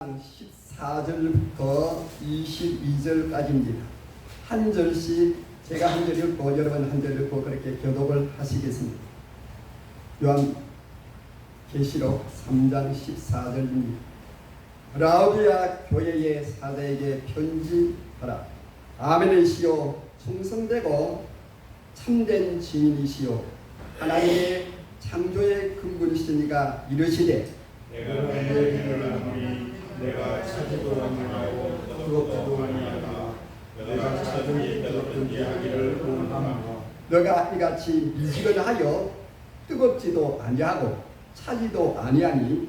14절부터 22절까지입니다. 한 절씩 제가 한 절 읽고 여러분 한 절 읽고 그렇게 교독을 하시겠습니다. 요한계시록 3장 14절입니다. 라오디아 교회의 사대에게 편지하라. 아멘이시오 충성되고 참된 증인이시오 하나님의 창조의 근본이시니가 이르시되 내가 너희를 하노니 내가 차지도 아니하고 뜨겁지도 아니하다. 내가 차든지 뜨겁든지 하기를 원하노라. 너가 이같이 미지근하여 뜨겁지도 아니하고 차지도 아니하니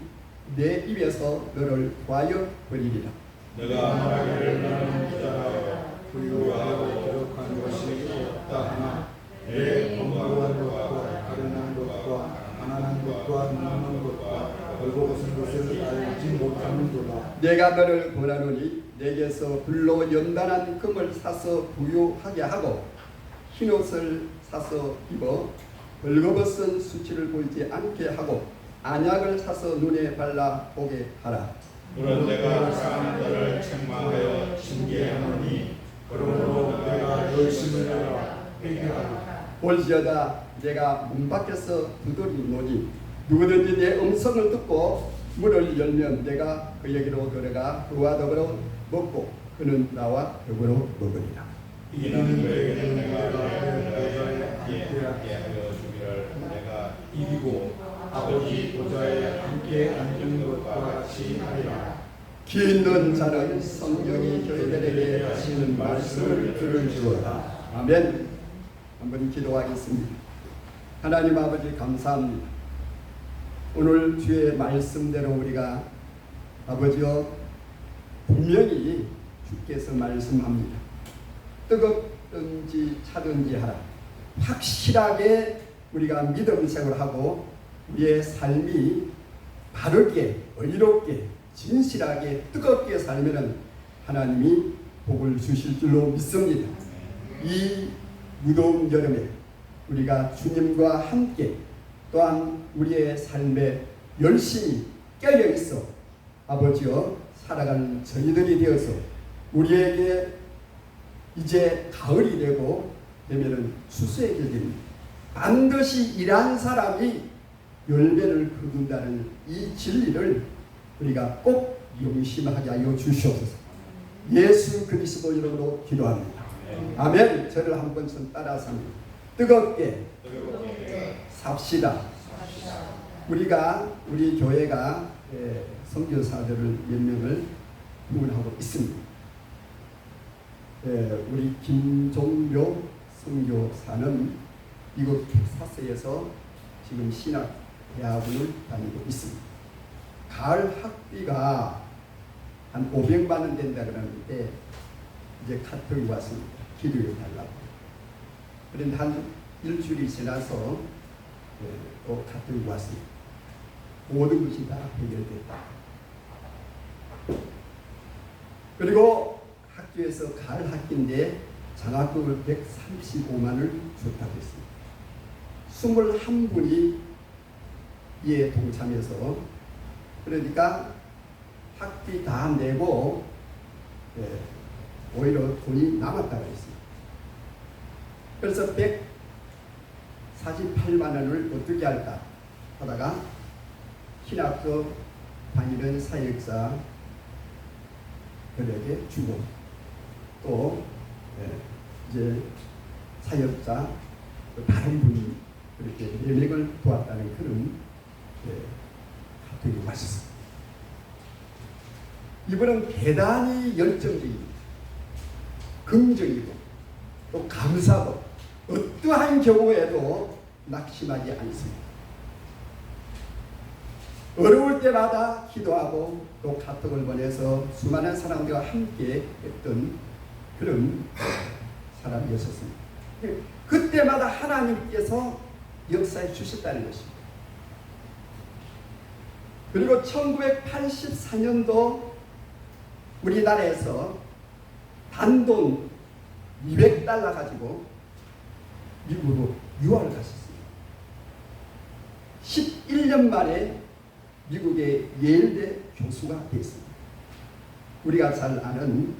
내 입에서 너를 구하여 버리리라. 내가 말하기를 나는 기자라 부유하고 기록한 것이 없다 하나 내 건강한 것과 가련한 것과 가난한 것과 늙는 것과 벌거벗은 것을 알지 못하는도다. 내가 너를 권하노니 내게서 불로 연단한 금을 사서 부유하게 하고 흰옷을 사서 입어 벌거벗은 수치를 보이지 않게 하고 안약을 사서 눈에 발라 보게 하라. 그런 내가 사는 자를 책망하여 징계하노니 그러므로 내가 열심을 하라 회개하라. 볼지어다 내가 문 밖에서 두드리노니 누구든지 내 음성을 듣고 문을 열면 내가 그에게로 들어가 그와 더불어 먹고 그는 나와 더불어 먹으리라. 이기는 그에게는 내가 함께 하여 주기를 내가 이기고 아버지 보좌에 함께 앉은 것과 같이 하리라. 귀 있는 자는 성령이 교회들에게 하시는 말씀을 들을지어다. 아멘. 한번 기도하겠습니다. 하나님 아버지 감사합니다. 오늘 주의 말씀대로 우리가 아버지여 분명히 주께서 말씀합니다. 뜨겁든지 차든지 하라. 확실하게 우리가 믿음 생활하고 우리의 삶이 바르게 의롭게 진실하게 뜨겁게 살면은 하나님이 복을 주실 줄로 믿습니다. 이 무더운 여름에 우리가 주님과 함께 또한 우리의 삶에 열심히 깨어 있어 아버지여 살아가는 저희들이 되어서 우리에게 이제 가을이 되면은 추수의 계절입니다. 반드시 일한 사람이 열매를 거둔다는 이 진리를 우리가 꼭 용심하게 하여 주시옵소서. 예수 그리스도 이름으로 기도합니다. 아멘. 저를 한 번쯤 따라서 뜨겁게 삽시다. 우리 교회가 선교사들을 몇 명을 후원하고 있습니다. 우리 김종묘 선교사는 미국 텍사스에서 지금 신학 대학을 다니고 있습니다. 가을 학비가 한 500만 원 된다 그러는데 이제 카톡이 왔습니다. 기도해 달라고. 그런데 한 일주일이 지나서 또 카톡이 왔습니다. 모든 것이 다 해결됐다. 그리고 학교에서 가을 학기인데 장학금을 135만 원을 줬다고 했습니다. 21분이 이에 동참해서 그러니까 학비 다 내고 오히려 돈이 남았다고 했습니다. 그래서 148만 원을 어떻게 할까 하다가 신학교 다니는 사역자들에게 주고 또 이제 사역자 다른 분이 그렇게 4명을 도왔다는 그런 카톡이 왔었습니다. 이분은 대단히 열정적이고 긍정이고 또 감사하고 어떠한 경우에도 낙심하지 않습니다. 어려울 때마다 기도하고 또 카톡을 보내서 수많은 사람들과 함께 했던 그런 사람이었습니다. 그때마다 하나님께서 역사해 주셨다는 것입니다. 그리고 1984년도 우리나라에서 단돈 200달러 가지고 미국으로 유학을 갔었습니다. 11년 만에 미국의 예일대 교수가 됐습니다. 우리가 잘 아는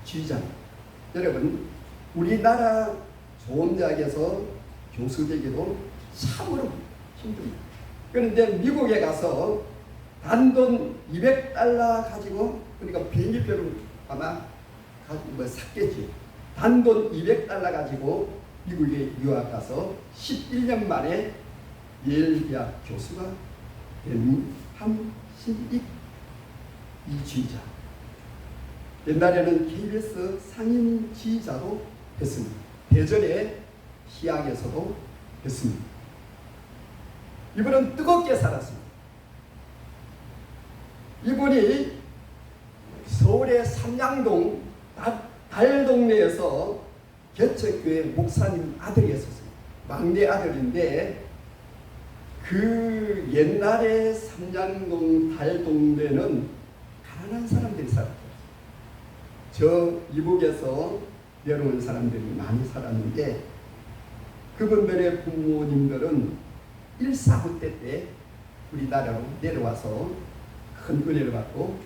한신익주의자. 여러분, 우리나라 좋은 대학에서 교수 되기도 참으로 힘듭니다. 그런데 미국에 가서 단돈 $200 가지고, 그러니까 비행기표를 아마 샀겠지. 단돈 $200 가지고 미국에 유학 가서 11년 만에 예일 대학 교수가 된 함신익 이주의자. 옛날에는 KBS 상임 지휘자도 했습니다. 대전의 시향에서도 했습니다. 이분은 뜨겁게 살았습니다. 이분이 서울의 삼양동 달동네에서 개척교회 목사님 아들이었어요. 막내 아들인데, 그 옛날에 삼양동 달동네는 가난한 사람들이 살았어요. 저 이북에서 내려온 사람들이 많이 살았는데, 그분들의 부모님들은 149 때 우리나라로 내려와서 큰 은혜를 받고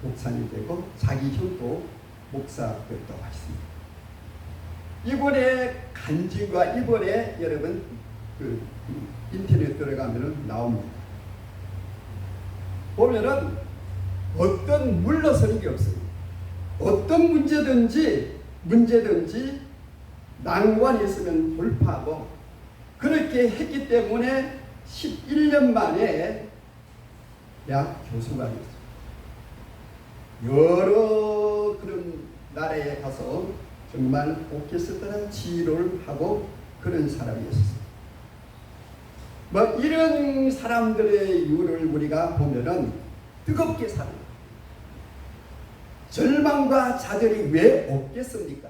목사님 되고 자기 형도 목사였다고 하셨습니다. 이번에 간증과 이번에 여러분 그 인터넷 들어가면 나옵니다. 보면은 어떤 물러서는 게 없어요. 어떤 문제든지 낭만이 있으면 돌파하고, 그렇게 했기 때문에 11년 만에 대학 교수가 됐습니다. 여러 그런 나라에 가서 정말 오케스트라 지휘를 하고 그런 사람이었어요. 뭐 이런 사람들의 이유를 우리가 보면은 뜨겁게 사는, 절망과 좌절이 왜 없겠습니까?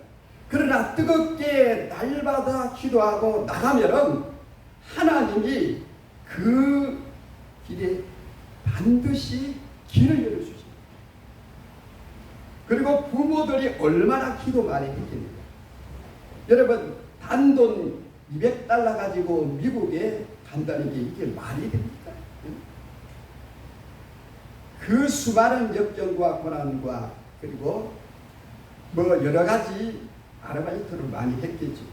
그러나 뜨겁게 날마다 기도하고 나가면은 하나님이 그 길에 반드시 길을 열어주십니다. 그리고 부모들이 얼마나 기도 많이 했겠습니까? 여러분, 단돈 $200 가지고 미국에 간다는 게 이게 말이 됩니까? 그 수많은 역경과 고난과 그리고 뭐 여러 가지 아르바이트를 많이 했겠죠.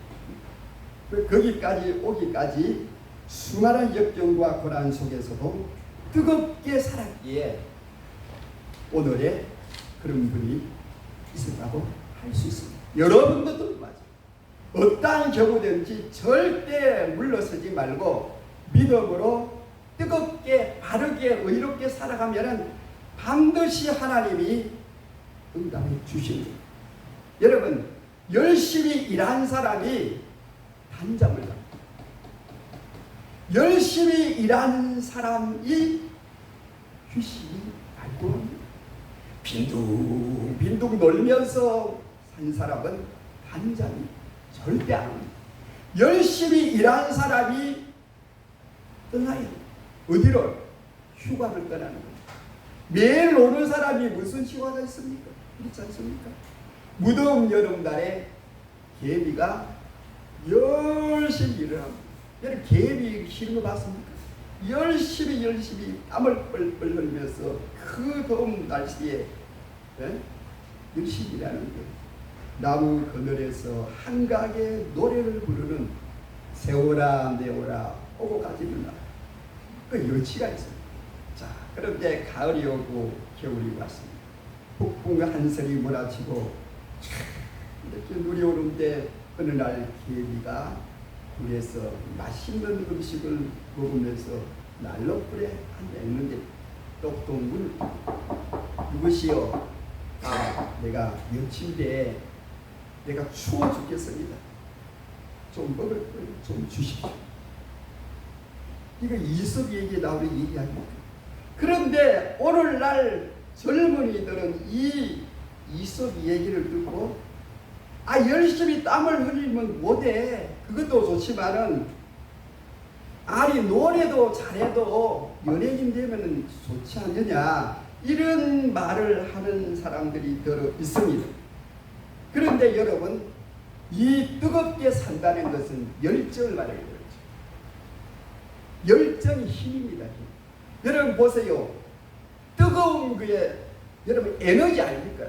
거기까지 오기까지 수많은 역경과 고난 속에서도 뜨겁게 살았기에 오늘의 그런 분이 있었다고 할 수 있습니다. 여러분들도 맞아요. 어떠한 경우든지 절대 물러서지 말고 믿음으로 뜨겁게 바르게 의롭게 살아가면 반드시 하나님이 응답해 주십니다. 여러분, 열심히 일한 사람이 단잠을 잡니다. 열심히 일한 사람이 휴식이 날고 합니다. 빈둥빈둥 놀면서 산 사람은 단잠이 절대 안 합니다. 열심히 일한 사람이 떠나야 돼요. 어디로? 휴가를 떠나는 거예요. 매일 노는 사람이 무슨 휴가가 있습니까? 그렇지 않습니까? 무더운 여름날에 개미가 열심히 일을 합니다. 여러분, 개미 쉬는 거 봤습니까? 열심히 땀을 뻘뻘 흘리면서 그 더운 날씨에 열심히 일하는 거예요. 나무 그늘에서 한가하게 노래를 부르는 세월아 내오라 오고 가지는 날, 그 여치가 있어요. 자, 그런데 가을이 오고 겨울이 왔습니다. 폭풍과 한설이 몰아치고 이렇게 눈이 오는데 어느 날 개미가 불에서 맛있는 음식을 먹으면서 난로 불에 앉아있는데 똑똑물 누구시오? 아, 내가 여친인데 내가 추워 죽겠습니다. 좀 먹을 걸 좀 주십시오. 이거 이솝 얘기에 나오는 얘기 아닙니까? 그런데 오늘날 젊은이들은 이 이솝 얘기를 듣고 열심히 땀을 흘리면 못해. 그것도 좋지만은 아니 노래도 잘해도 연예인 되면 좋지 않느냐, 이런 말을 하는 사람들이 들어 있습니다. 그런데 여러분, 이 뜨겁게 산다는 것은 열정을 말하는 거죠. 열정이 힘입니다. 여러분 보세요. 뜨거운 그의 여러분 에너지 아닙니까?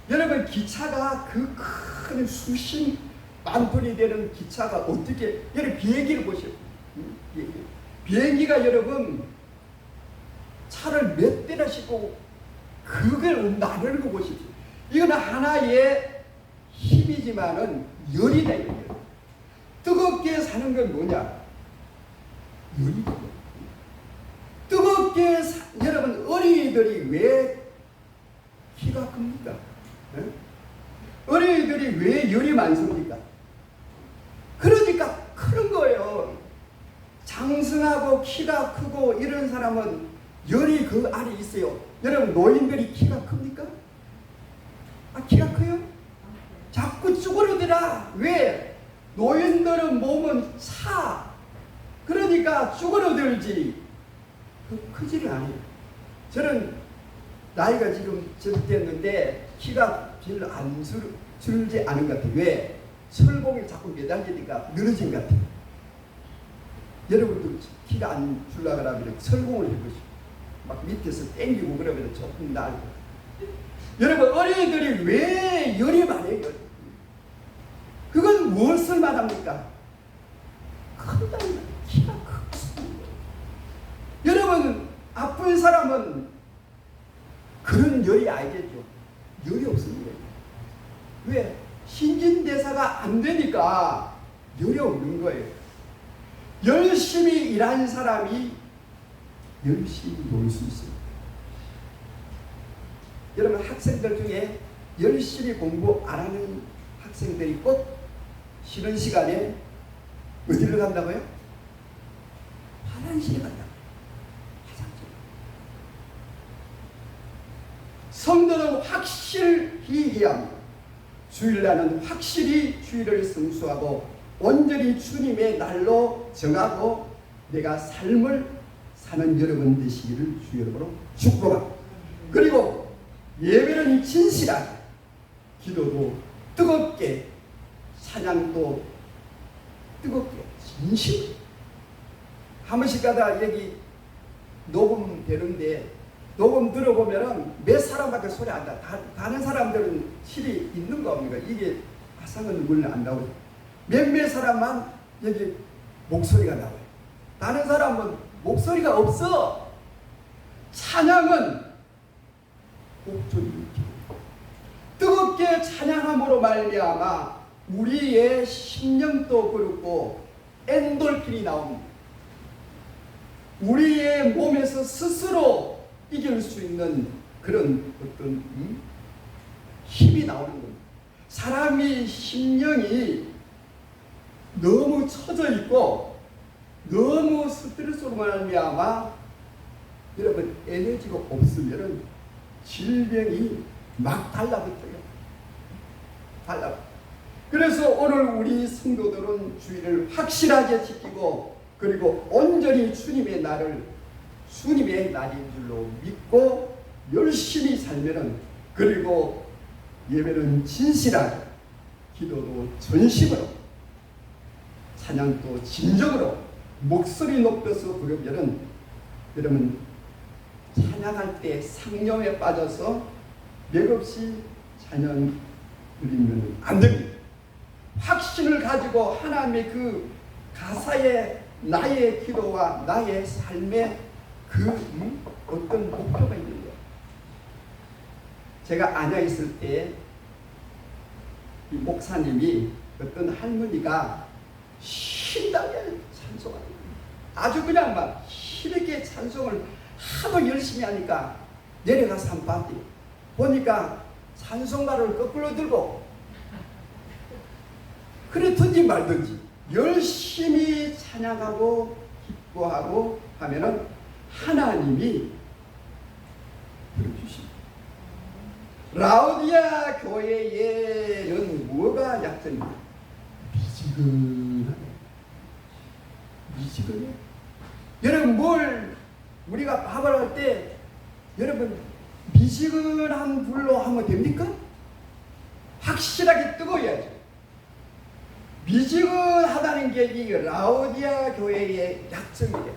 여러분 기차가 그 큰 수십 만 톤이 되는 기차가 어떻게 여러분 비행기를 보세요. 비행기가 여러분 차를 몇 대나 싣고 그걸 나르는 거 보십시오. 이거는 하나의 힘이지만은 열이다 이거예요. 뜨겁게 사는 건 뭐냐? 열이다. 뜨겁게 여러분 어린이들이 왜 키가 큽니까? 네? 어린이들이 왜 열이 많습니까? 그러니까 크는 거예요. 장성하고 키가 크고 이런 사람은 열이 그 안에 있어요. 여러분 노인들이 키가 큽니까? 키가 커요? 자꾸 쭈그러들아. 왜? 노인들은 몸은 차. 그러니까 쭈그러들지 크지는 않아요. 저는 나이가 지금 됐는데 키가 별로 안 줄지 않은 것 같아요. 왜? 철봉이 자꾸 매달리니까 늘어진 것 같아요. 여러분도 키가 안 줄라 그러면 철봉을 해보시고 막 밑에서 땡기고 그러면 조금 나을 것 같아요. 여러분 어린이들이 왜 열이 많아요? 그건 무엇을 말합니까? 큰다는 키가 크습니다. 여러분 아픈 사람은 그런 열이 알겠죠. 열이 없습니다. 왜? 신진대사가 안 되니까 열이 없는 거예요. 열심히 일하는 사람이 열심히 놀 수 있습니다. 여러분 학생들 중에 열심히 공부 안 하는 학생들이 꼭 쉬는 시간에 어디를 간다고요? 화장실에 간다. 화장실. 성도는 확실히 해야 합니다. 주일날은 확실히 주일을 성수하고 온전히 주님의 날로 정하고 내가 삶을 사는 여러분 되시기를 주 이름으로 축복합니다. 그리고 예배는 진실하게, 기도도 뜨겁게, 찬양도 뜨겁게, 진실. 한 번씩 가다 여기 녹음되는데 녹음 들어보면은 몇 사람밖에 소리 안 나. 다른 사람들은 실이 있는가 없는가 이게 화상은 물론 안 나오죠. 몇몇 사람만 여기 목소리가 나와요. 다른 사람은 목소리가 없어. 찬양은 목소리 뜨겁게 찬양함으로 말미암아 우리의 심령도 그렇고 엔돌핀이 나옵니다. 우리의 몸에서 스스로 이길 수 있는 그런 어떤 힘이 나오는 겁니다. 사람이 심령이 너무 처져 있고 너무 스트레스로 말미암아 여러분 에너지가 없으면 질병이 막 달라붙어요. 그래서 오늘 우리 성도들은 주의를 확실하게 지키고 그리고 온전히 주님의 날인 줄로 믿고 열심히 살면은 그리고 예배는 진실하게 기도도 전심으로 찬양도 진정으로 목소리 높여서 부르면은 여러분 찬양할 때 상념에 빠져서 맥없이 찬양 드리면 안 됩니다. 확신을 가지고 하나님의 그 가사에 나의 기도와 나의 삶에 그 어떤 목표가 있는 거예요. 제가 안양에 있을 때 이 목사님이 어떤 할머니가 신나게 찬송하는 거예요. 아주 그냥 막 힘있게 찬송을 하도 열심히 하니까 내려가서 한번 봤대요. 보니까 찬송가를 거꾸로 들고 그랬든지 말든지 열심히 찬양하고 기뻐하고 하면은 하나님이 들어주십니다. 라오디아 교회에는 뭐가 약점입니까? 미지근해. 여러분 뭘 우리가 밥을 할 때 여러분 미지근한 불로 하면 됩니까? 확실하게 뜨거워야죠. 미지근하다는 게 이 라오디아 교회의 약점이에요.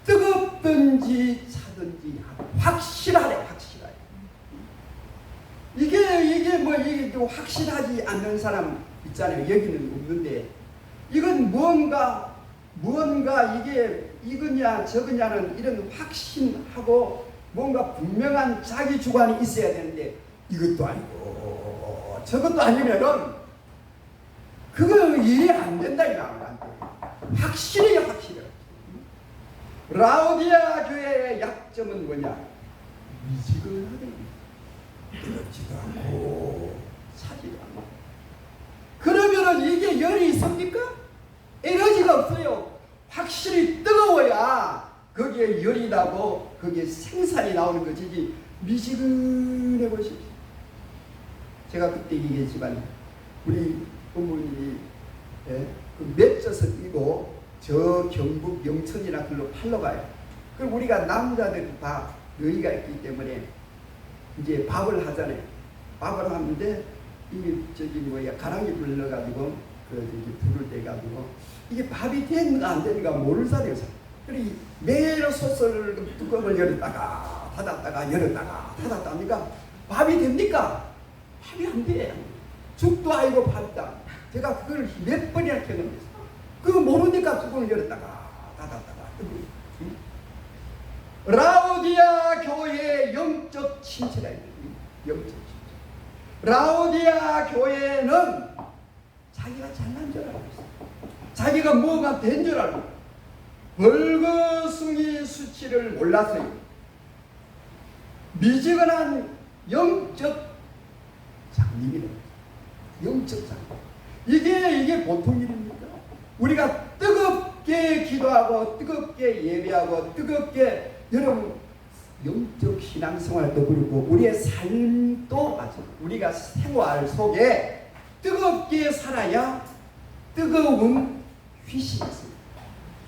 뜨겁든지 차든지 어떻든지 확실하래, 확실하래. 이게 또 확실하지 않는 사람 있잖아요. 여기는 없는데, 이건 뭔가 이게 이거냐 저거냐는 이런 확신하고 뭔가 분명한 자기 주관이 있어야 되는데, 이것도 아니고 저것도 아니면은 그거 일이 안 된다, 이 말은. 확실해. 라오디아 교회의 약점은 뭐냐? 미지근하게 뜨겁지도 않고 차지도 않고. 그러면은 이게 열이 있습니까? 에너지가 없어요. 확실히 뜨거워야 거기에 열이 나고 거기에 생산이 나오는 것이지, 미지근해 보십시오. 제가 그때 얘기했지만 우리 부모님이 맺혀서 뛰고 저 경북 영천이나 글로 팔러 가요. 그럼 우리가 남자들 다 여유가 있기 때문에 이제 밥을 하잖아요. 밥을 하는데 이게 가랑이 불러가지고 불을 떼가지고 이게 밥이 됐는가 안 됐는가 모를 사람이에요. 그리고 매일 솥을 뚜껑을 열었다가 닫았다가 열었다가 닫았다니까 밥이 됩니까? 밥이 안 돼. 죽도 아니고 밥이다. 제가 그걸 몇 번이나 켜놓은 그거 모르니까 뚜껑을 열었다가 닫았다가. 라오디아 교회의 영적 침체다. 영적 침체. 라오디아 교회는 자기가 잘난 줄 알고 있어. 자기가 뭐가 된 줄 알고 벌거숭이 수치를 몰랐어요. 미지근한 영적 장님이래. 영적 장님. 이게 보통 일입니까? 우리가 뜨겁게 기도하고 뜨겁게 예배하고 뜨겁게, 여러분 영적 신앙생활도 그렇고 우리의 삶도 마찬가지입니다. 우리가 생활 속에 뜨겁게 살아야 뜨거운 휘식이 있습니다.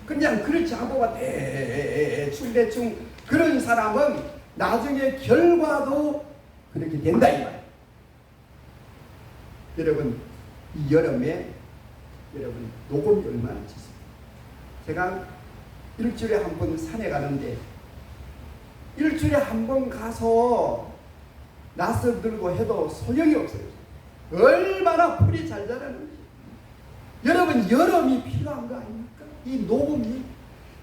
그냥 그렇지 않고 대충 그런 사람은 나중에 결과도 그렇게 된다 이 말이에요. 여러분 이 여름에 여러분 녹음이 얼마나 짙습니까? 제가 일주일에 한 번 산에 가는데 일주일에 한 번 가서 낯을 들고 해도 소용이 없어요. 얼마나 풀이 잘 자라는지. 여러분 여름이 필요한 거 아닙니까? 이 녹음이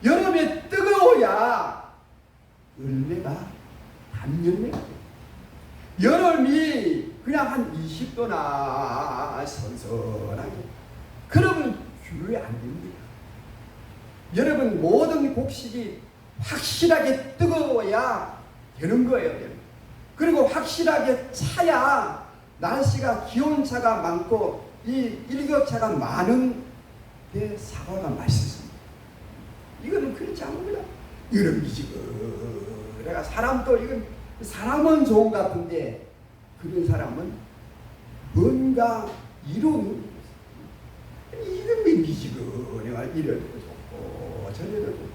여름에 뜨거워야 열매가 단열매가 돼요. 여름이 그냥 한 20도나 선선하게 그러면 귤이 안 됩니다. 여러분 모든 곡식이 확실하게 뜨거워야 되는 거예요. 그리고 확실하게 차야 날씨가 기온차가 많고 이 일교차가 많은 데 사과가 맛있습니다. 이거는 그렇지 않습니다. 여름이지. 내가 사람도 이건 사람은 좋은 것 같은데 그런 사람은 뭔가 이루는 이건 미지고 내가 이래도 좋고 저래도 좋고.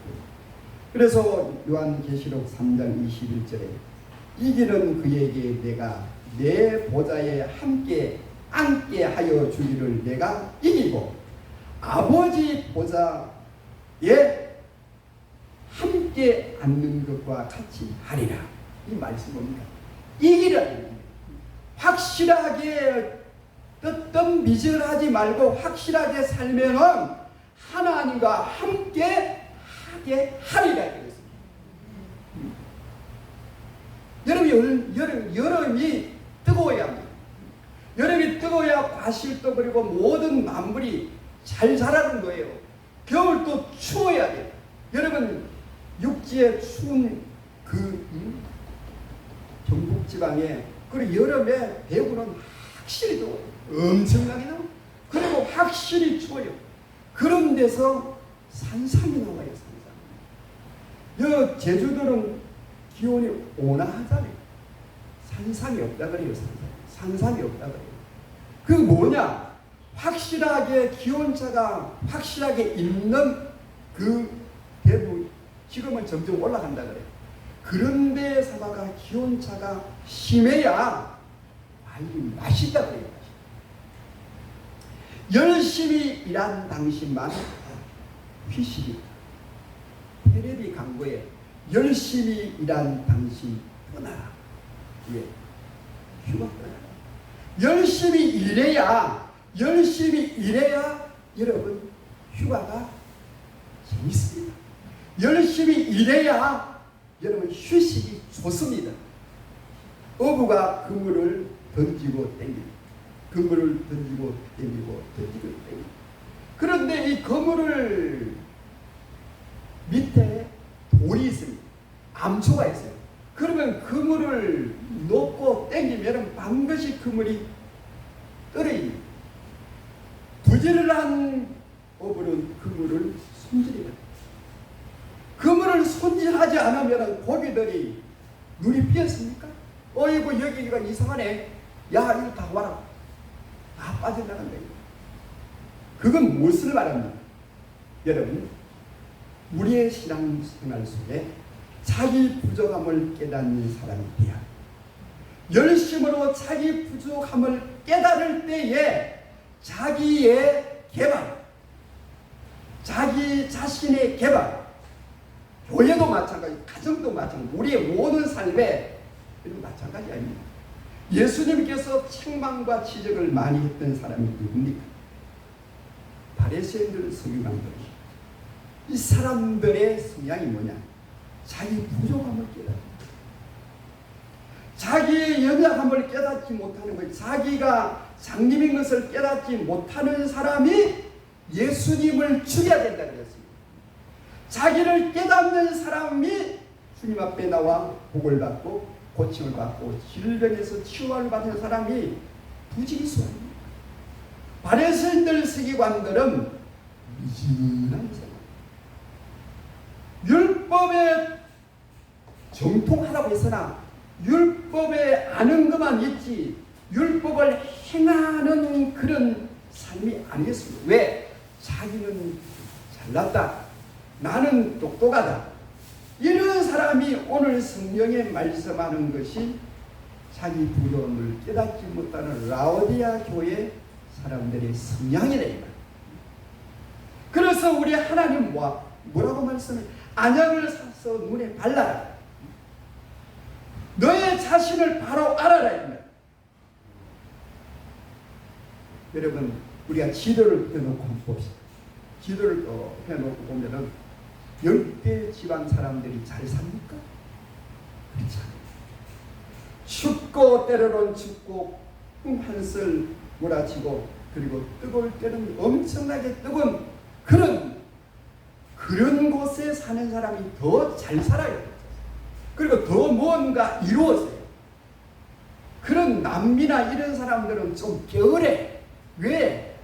그래서 요한계시록 3장 21절에 이기는 그에게 내가 내 보좌에 함께 앉게 하여 주기를 내가 이기고 아버지 보좌에 함께 앉는 것과 같이 하리라. 이 말씀 뭡니까? 이기라는 확실하게 어떤 미절하지 말고 확실하게 살면은 하나님과 함께 하게 하리라 그랬습니다. 여름이 뜨거워야 합니다. 여름이 뜨거워야 과실도 그리고 모든 만물이 잘 자라는 거예요. 겨울도 추워야 돼요. 여러분 육지에 추운 경북지방에 그리고 여름에 대구는 확실히 더워요. 엄청나게 더워요. 그리고 확실히 추워요. 그런 데서 산삼이 나와요. 산삼. 제주도는 기온이 온화하잖아요. 산삼이 없다 그래요. 산삼이 없다 그래요. 그 뭐냐? 확실하게 기온차가 확실하게 있는 그 대부 지금은 점점 올라간다 그래요. 그런데 사과가 기온차가 심해야 과일이 맛있다 그래요. 열심히 일한 당신만 휘식이다. 테레비 광고에 열심히 일한 당신 떠나라. 예, 휴가 떠나라. 열심히 일해야 여러분 휴가가 재밌습니다. 열심히 일해야 여러분 휴식이 좋습니다. 어부가 그물을 던지고 땡깁니다. 그물을 던지고 땡기고 던지고 땡깁니다. 그런데 이 그물을 밑에 돌이 있습니다. 암초가 있어요. 그러면 그물을 놓고 땡기면 반드시 그물이 떨어집니다. 부지런한 어부는 그물을 손질해요. 그물을 손질하지 않으면 고기들이 눈이 삐었습니까? 어이구 여기가 이상하네. 야 이거 다 와라. 다 빠져나간다. 그건 무엇을 말합니까? 여러분 우리의 신앙생활 속에 자기 부족함을 깨닫는 사람이 되야 열심으로 자기 부족함을 깨달을 때에 자기의 개발, 자기 자신의 개발, 교회도 마찬가지, 가정도 마찬가지, 우리의 모든 삶에 이런 마찬가지 아닙니까? 예수님께서 책망과 지적을 많이 했던 사람이 누굽니까? 바리새인들, 서기관들. 이 사람들의 성향이 뭐냐? 자기 부족함을 깨닫는, 자기의 연약함을 깨닫지 못하는 거예요. 자기가 장님인 것을 깨닫지 못하는 사람이 예수님을 죽여야 된다 그랬습니다. 자기를 깨닫는 사람이 주님 앞에 나와 복을 받고 고침을 받고 질병에서 치유를 받는 사람이 부지기수합니다. 바리새인들, 서기관들은 미진한 사람, 율법에 정통하라고 했으나 율법에 아는 것만 있지 율법을 행하는 그런 삶이 아니겠습니다. 왜? 자기는 잘났다, 나는 똑똑하다, 이런 사람이 오늘 성경에 말씀하는 것이 자기 부족함을 깨닫지 못하는 라오디아 교회 사람들의 성향이다. 그래서 우리 하나님 뭐라고 말씀해? 안약을 사서 눈에 발라라. 너의 자신을 바로 알아라. 여러분 우리가 지도를 펴놓고 한번 봅시다. 지도를 펴놓고 보면은 10대 집안 사람들이 잘 삽니까? 그렇지 않아요. 춥고 때로는 춥고 한슬 몰아치고 그리고 뜨거울 때는 엄청나게 뜨거운 그런 곳에 사는 사람이 더 잘 살아요. 그리고 더 뭔가 이루어져요. 그런 남미나 이런 사람들은 좀 게으래. 왜?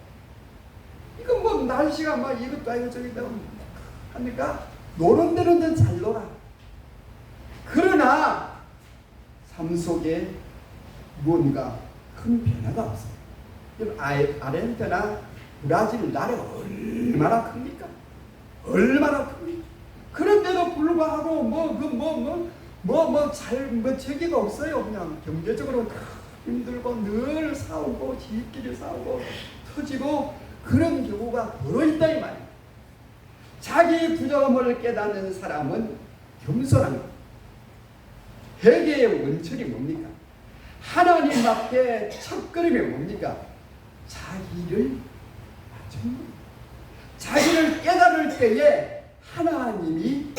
이거 뭐 날씨가 막 이것도 아니고 저기도 하니까 노는 데는 잘 놀아. 그러나 삶 속에 뭔가 큰 변화가 없어요. 아르헨티나, 브라질 나라가 얼마나 큽니까? 얼마나 큽니까? 그런데도 불구하고 저기가 없어요. 그냥 경제적으로 힘들고 늘 싸우고 지끼리 싸우고 터지고 그런 경우가 더러있다 이 말이에요. 자기 부족함을 깨닫는 사람은 겸손한 것. 회개의 원천이 뭡니까? 하나님 앞에 첫걸음이 뭡니까? 자기를 맞추는 겁니다. 자기를 깨달을 때에 하나님이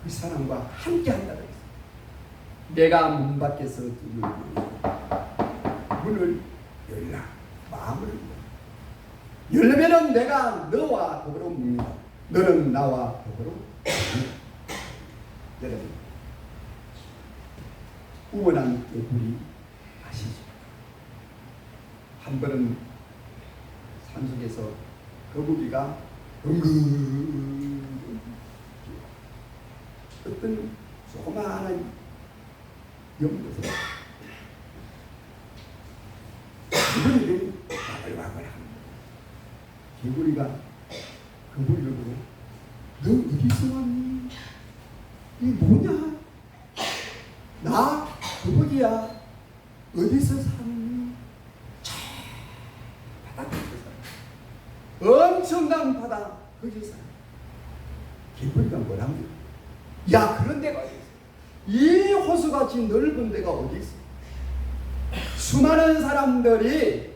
그 사람과 함께 한다고 했어요. 내가 문 밖에서 문을 열라. 마음을 열면은 내가 너와 더불어 묵는다. 너는 나와 더불어 묵는다. 여러분 우원한 개구리 아시죠? 한 번은 산속에서 거북이가 어떤 조그마한 연못에 개구리들이 와글와글 합니다. 개구리가 거북이를 보고 너 어디서 왔니? 이게 뭐냐? 나 거북이야. 어디서 사니? 바닷가에서 살아. 엄청난 바다 거기서 살아. 개구리가 뭐랍니까? 야, 그런 데가 어디 있어? 이 호수같이 넓은 데가 어디 있어? 수많은 사람들이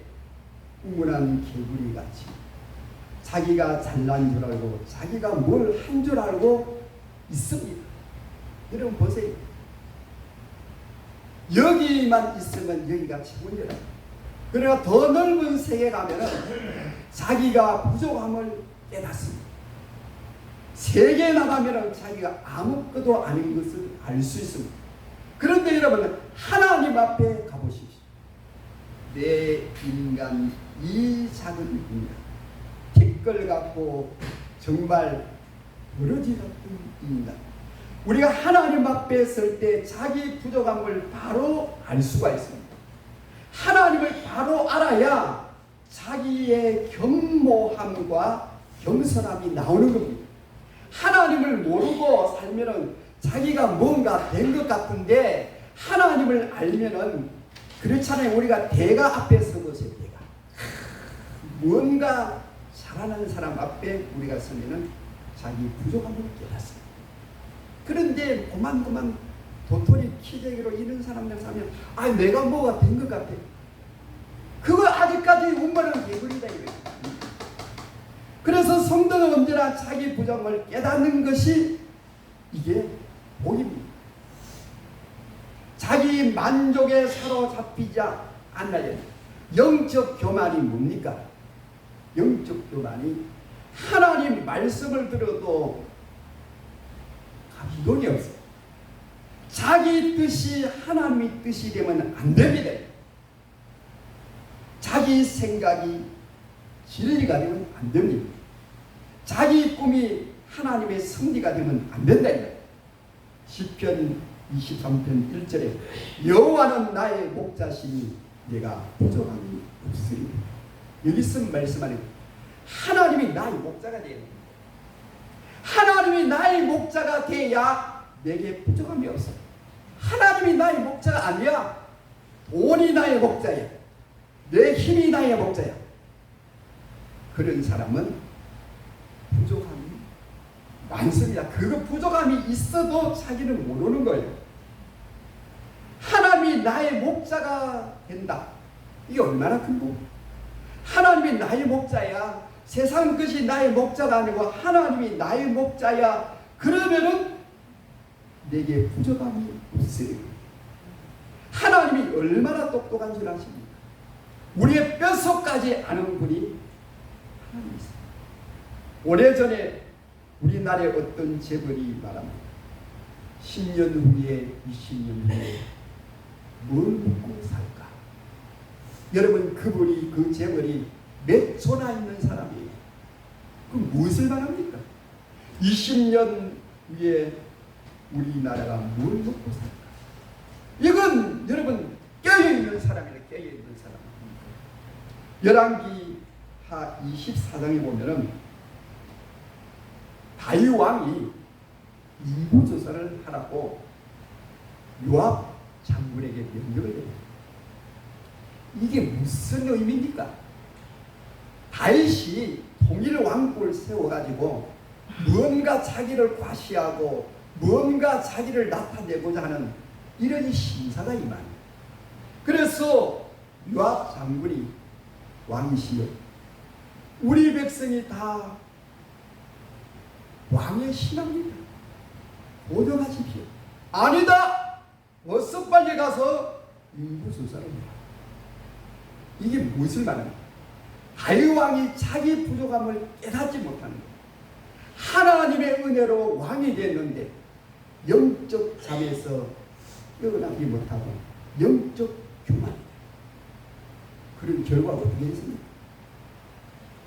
우물한 개구리같이 자기가 잘난 줄 알고 자기가 뭘 한 줄 알고 있습니다. 여러분 보세요. 여기만 있으면 여기가 최고입니다. 그러니까 더 넓은 세계 가면은 자기가 부족함을 깨닫습니다. 세계에 나가면은 자기가 아무것도 아닌 것을 알 수 있습니다. 그런데 여러분 하나님 앞에 가보십시오. 내 인간 이 작은 인간 티끌 같고 정말 버러지 같은 인간, 우리가 하나님 앞에 설 때 자기 부족함을 바로 알 수가 있습니다. 하나님을 바로 알아야 자기의 겸모함과 겸손함이 나오는 겁니다. 하나님을 모르고 살면은 자기가 뭔가 된 것 같은데 하나님을 알면은 그렇잖아요. 우리가 대가 앞에 서보세요. 대가 뭔가 잘하는 사람 앞에 우리가 서면은 자기 부족함을 깨닫습니다. 그런데 고만고만 도토리 키재기로 이런 사람들 사면 아, 내가 뭐가 된 것 같아. 그거 아직까지 우물은 개구리다 이거예요. 그래서 성도는 언제나 자기 부족함을 깨닫는 것이 이게 복입니다. 자기 만족에 사로잡히지 않아야 영적 교만이 뭡니까? 영적 교만이 하나님 말씀을 들어도 이론이 없어요. 자기 뜻이 하나님의 뜻이 되면 안 됩니다. 자기 생각이 진리가 되면 안 됩니다. 자기 꿈이 하나님의 섭리가 되면 안 된다. 시편 23편 1절에 여호와는 나의 목자시니 내가 부족함이 없으리. 여기서 말씀하는 하나님이 나의 목자가 되는 거예요. 하나님이 나의 목자가 돼야 내게 부족함이 없어. 하나님이 나의 목자가 아니야. 돈이 나의 목자야. 내 힘이 나의 목자야. 그런 사람은 부족함이 많습니다. 그 부족함이 있어도 자기는 모르는 거예요. 하나님이 나의 목자가 된다. 이게 얼마나 큰 복. 하나님이 나의 목자야. 세상 것이 나의 목자가 아니고 하나님이 나의 목자야. 그러면은 내게 부족함이 없어요. 하나님이 얼마나 똑똑한 줄 아십니까? 우리의 뼛속까지 아는 분이 하나님이세요. 오래전에 우리나라의 어떤 재벌이 말합니다. 10년 후에 20년 후에 뭘 먹고 살까? 여러분 그분이 그 재벌이 몇 조나 있는 사람이에요. 그럼 무엇을 말합니까? 20년 후에 우리나라가 뭘 먹고 살까? 이건 여러분 깨어있는 사람이에요. 깨어있는 사람. 열왕기 하 24장에 보면은 다윗 왕이 인구조사를 하라고 요압 장군에게 명령을 해요. 이게 무슨 의미입니까? 다윗이 통일 왕국을 세워가지고 무언가 자기를 과시하고 무언가 자기를 나타내고자 하는 이런 심사가 임한. 그래서 요압 장군이 왕이시여 우리 백성이 다 왕의 신하입니다. 보정하십시오. 아니다. 어서 빨리 가서 인구조사를 해라. 이게 무엇을 말합니까? 다윗 왕이 자기 부족함을 깨닫지 못하는 거예요. 하나님의 은혜로 왕이 됐는데 영적 잠에서 깨어나지 못하고 영적 교만. 그런 결과가 어떻게 있습니까?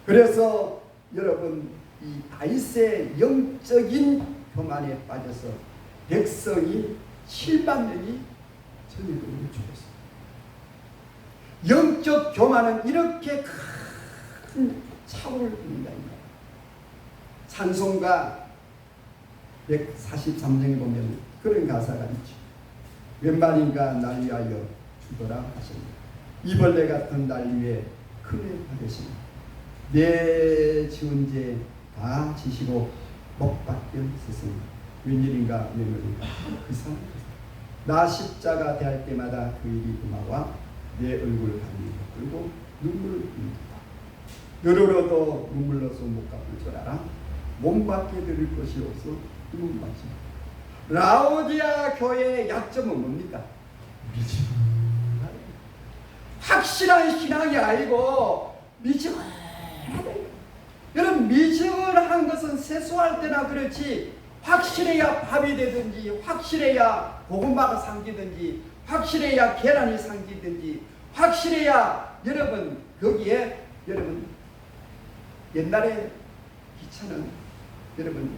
그래서 여러분 이 다윗의 영적인 교만에 빠져서 백성이 7만 명이 전쟁으로 죽었어요. 영적 교만은 이렇게 큰 차원을 듭니다. 찬송가 143장에 보면 그런 가사가 있죠. 웬만인가 날 위하여 죽어라 하십니다. 이벌레 같은 날 위에 큰애 받으십니다. 내 지은 죄 다 지시고 목박견 쓰십니다. 웬일인가 웬일인가 그 사람 나 십자가 대할 때마다 그 일이 음하와 내 얼굴 반이 끌고 눈물을 흘린다. 너로도 눈물로서 못 갚을 줄 알아. 몸밖에 드릴 것이 없어 눈물 맞지. 라오디아 교회의 약점은 뭡니까? 믿음. 확실한 신앙이 아니고 믿음을 하다. 여러분 믿음을 한 것은 세수할 때나 그렇지 확실해야 밥이 되든지 확실해야 고구마가 삼기든지 확실해야 계란이 삼기든지 확실해야 여러분 거기에 여러분 옛날에 기차는 여러분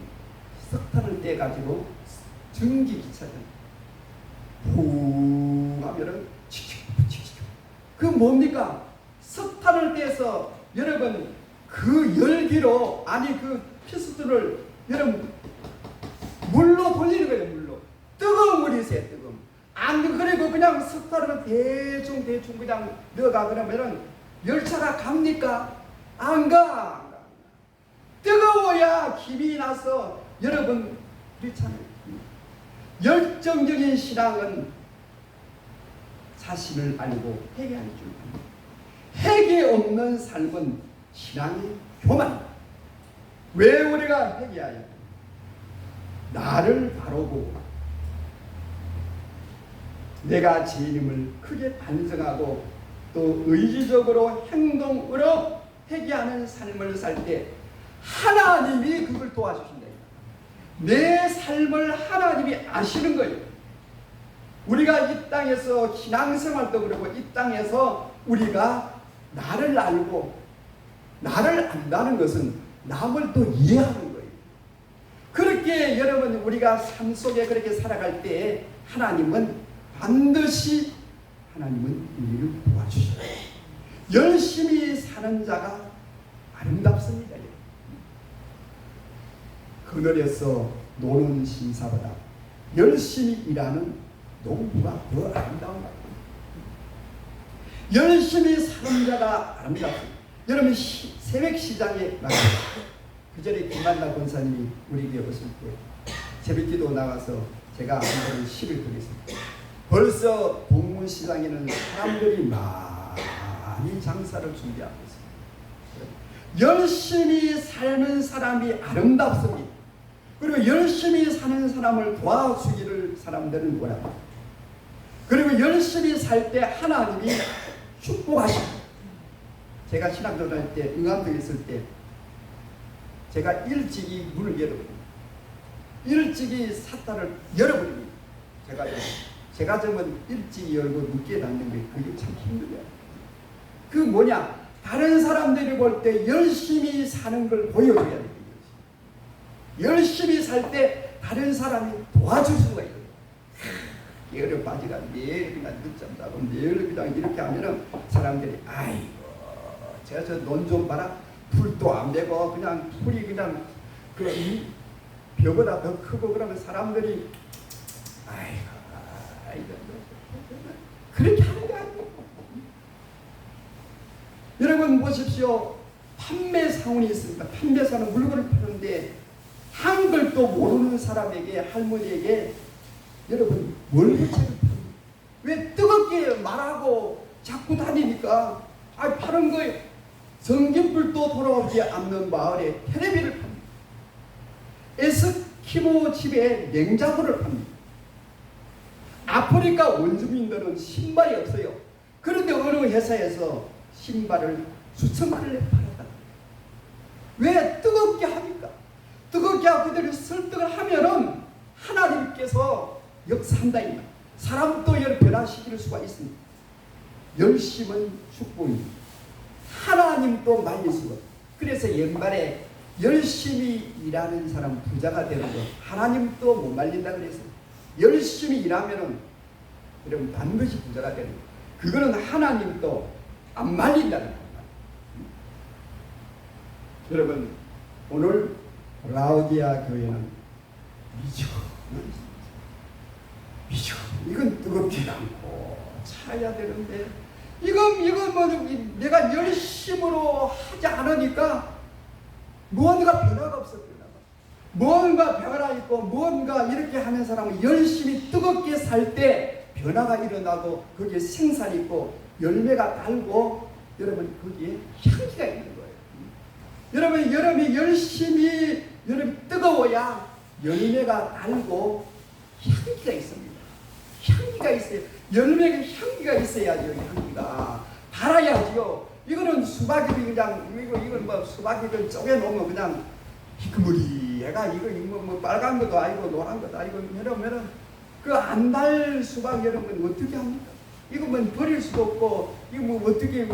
석탄을 떼가지고 전기 기차는 붕 하면은 칙칙칙칙 그 뭡니까? 석탄을 떼서 여러분 그 열기로 아니 그 피스톤을 여러분 물로 돌리는 거예요. 물로 뜨거운 물이 있어요. 뜨거운 안 그리고 그냥 석탄을 대충 그냥 넣어가 그러면은 열차가 갑니까? 안 가. 뜨거워야 힘이 나서 여러분 그렇잖아요. 열정적인 신앙은 자신을 알고 회개할 줄 압니다. 회개 없는 삶은 신앙의 교만입니다. 왜 우리가 회개해야 합니까? 나를 바라보고 내가 죄인임을 크게 반성하고 또 의지적으로 행동으로 회개하는 삶을 살 때 하나님이 그걸 도와주신다. 내 삶을 하나님이 아시는 거예요. 우리가 이 땅에서 신앙생활도 그러고 이 땅에서 우리가 나를 알고 나를 안다는 것은 남을 또 이해하는 거예요. 그렇게 여러분 우리가 삶 속에 그렇게 살아갈 때 하나님은 반드시 하나님은 우리를 도와주셔요. 열심히 사는 자가 아름답습니다. 그늘에서 노는 신사보다 열심히 일하는 농부가 더 아름다운 거예요. 열심히 사는 자가 아름답습니다. 여러분 새벽 시장에 나가서 그 전에 김만나 권사님이 우리에게 오실 때 새벽기도 나와서 제가 한번 시를 드렸습니다. 벌써 동문시장에는 사람들이 많이 장사를 준비하고 있습니다. 열심히 사는 사람이 아름답습니다. 그리고 열심히 사는 사람을 도와주기를 사람들은 원합니다. 그리고 열심히 살 때 하나님이 축복하십니다. 제가 신학교를 할 때 응암동에 있을 때 제가 일찍이 문을 열어버립니다. 일찍이 삿다를 열어버립니다. 제가 정말 일찍 열고 늦게 닫는 게 그게 참 힘들어요. 그 뭐냐? 다른 사람들이 볼 때 열심히 사는 걸 보여줘야 돼요. 열심히 살 때 다른 사람이 도와줄 수가 있어요. 게으르 바지가 매일 그냥 늦잠 자고 매일 그냥 이렇게 하면은 사람들이 아이고 저 논 좀 봐라. 풀도 안 베고 그냥 풀이 그냥 그 벽보다 더 크고 그러면 사람들이 아이고 그렇게 하는 게 아니에요. 여러분 보십시오. 판매사원이 있습니다. 판매사는 물건을 파는데 한글도 모르는 사람에게 할머니에게 여러분 뭘 부채를 팝니까? 왜 뜨겁게 말하고 자꾸 다니니까 파는 거에 전기불도 돌아오지 않는 마을에 텔레비를 팝니다. 에스키모 집에 냉장고를 팝니다. 아프리카 원주민들은 신발이 없어요. 그런데 어느 회사에서 신발을 수천만 원에 팔았다. 왜 뜨겁게 합니까? 뜨겁게 하고 그들을 설득을 하면은 하나님께서 역사한다. 사람도 변화시킬 수가 있습니다. 열심은 축복입니다. 하나님도 말릴 수가. 그래서 옛말에 열심히 일하는 사람 부자가 되는 거 하나님도 못 말린다 그랬어요. 열심히 일하면은 여러분 반드시 부자가 되는 거. 그거는 하나님도 안 말린다는 겁니다. 여러분 오늘 라오디아 교회는 미쳐 이건 뜨겁지 않고 차야 되는데 이건 뭐 내가 열심으로 하지 않으니까 무언가 변화가 없어. 뭔가 변화 있고 뭔가 이렇게 하는 사람은 열심히 뜨겁게 살 때 변화가 일어나고 거기에 생산이 있고 열매가 달고 여러분 거기에 향기가 있는 거예요. 여러분 여러분이 열심히 여러분 뜨거워야 열매가 달고 향기가 있습니다. 향기가 있어요. 열매가 향기가 있어야죠. 향기가 달아야지요. 이거는 수박이 그냥 이건 뭐 수박이 쪼개 놓으면 그냥 희끄무리해가 이거 뭐 빨간 것도 아니고 노란 것도 아니고 여러분 그 안 달 수박 여러분 어떻게 합니까? 이거 뭐 버릴 수도 없고 이거 뭐 어떻게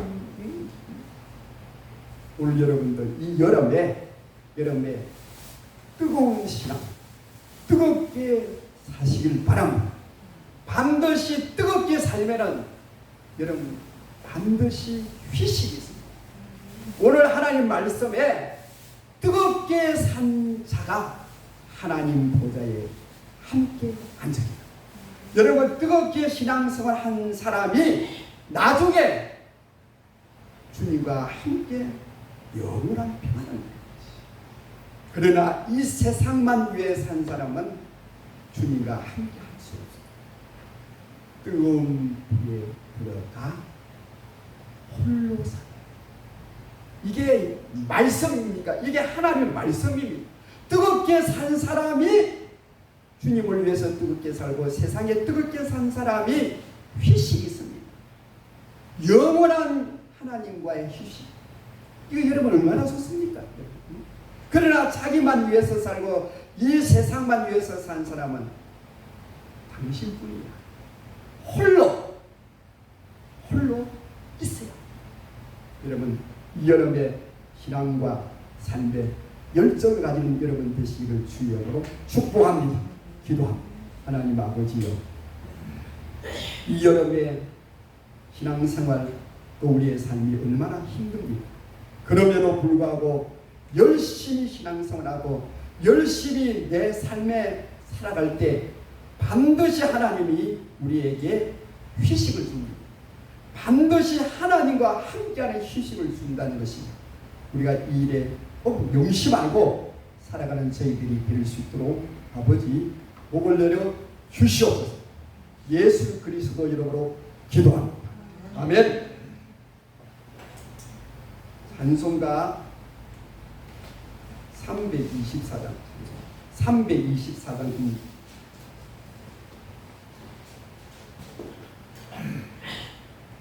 오늘 여러분들 이 여름에 뜨거운 신앙 뜨겁게 사시길 바랍니다. 반드시 뜨겁게 살면은 여러분 반드시 휴식이 있습니다. 오늘 하나님 말씀에 뜨겁게 산 자가 하나님 보좌에 함께 앉으리라. 여러분 뜨겁게 신앙생활 한 사람이 나중에 주님과 함께 영원한 평안을 누리는 것이. 그러나 이 세상만 위해 산 사람은 주님과 함께 할 수 없어요. 뜨거운 불에 들어가 홀로 살아요. 이게 말씀입니까? 이게 하나님의 말씀입니다. 뜨겁게 산 사람이 주님을 위해서 뜨겁게 살고 세상에 뜨겁게 산 사람이 휴식이 있습니다. 영원한 하나님과의 휴식. 이거 여러분 얼마나 좋습니까? 그러나 자기만 위해서 살고 이 세상만 위해서 산 사람은 당신뿐이야. 홀로 있어요. 여러분 이 여름에 신앙과 삶에 열정을 가지는 여러분 되시기를 주님으로 축복합니다. 기도합니다. 하나님 아버지여, 이 여름에 신앙생활 또 우리의 삶이 얼마나 힘듭니까? 그럼에도 불구하고 열심히 신앙생활하고 열심히 내 삶에 살아갈 때 반드시 하나님이 우리에게 휴식을 줍니다. 반드시 하나님과 함께하는 휴식을 준다는 것입니다. 우리가 이 일에 용심하고 살아가는 저희들이 될 수 있도록 아버지 목을 내려 주시옵소서. 예수 그리스도 이름으로 기도합니다. 아멘. 찬송가 324장 324장